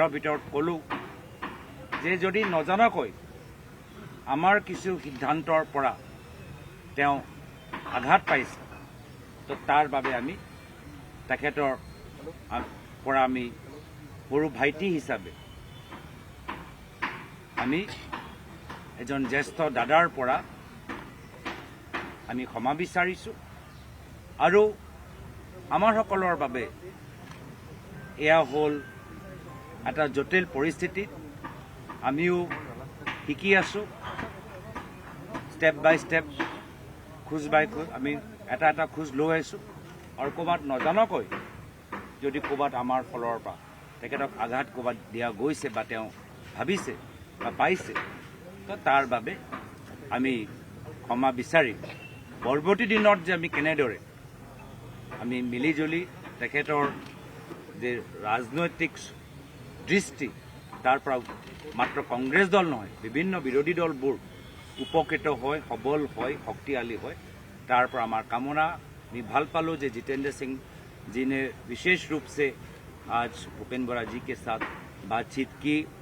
কথাৰ ভিতৰত ক'লোঁ যে যদি নজনাকৈ আমাৰ কিছু সিদ্ধান্তৰ পৰা তেওঁ আঘাত পাইছে তো তাৰ বাবে আমি তেখেতৰ পৰা আমি সৰু ভাইটি হিচাপে আমি এজন জ্যেষ্ঠ দাদাৰ পৰা আমি ক্ষমা বিচাৰিছোঁ আৰু আমাৰ সকলৰ বাবে এয়া হ'ল এটা জটিল পৰিস্থিতিত আমিও শিকি আছোঁ ষ্টেপ বাই ষ্টেপ খোজ বাই খোজ আমি এটা এটা খোজ লৈ আছোঁ আৰু ক'ৰবাত নজনাকৈ যদি ক'ৰবাত আমাৰ ফলৰ পৰা তেখেতক আঘাত ক'ৰবাত দিয়া গৈছে বা তেওঁ ভাবিছে বা পাইছে তো তাৰ বাবে আমি ক্ষমা বিচাৰি পৰৱৰ্তী দিনত যে আমি কেনেদৰে আমি মিলিজুলি তেখেতৰ যে ৰাজনৈতিক দৃষ্টি তাৰ পৰা মাত্ৰ কংগ্ৰেছ দল নহয় বিভিন্ন বিৰোধী দলবোৰ উপকৃত হয় সবল হয় শক্তিশালী হয় তাৰ পৰা আমাৰ কামনা আমি ভাল पालो যে जितेंद्र सिंह जी ने विशेष रूप से आज भूपेंद्र बोरा जी के साथ बातचीत की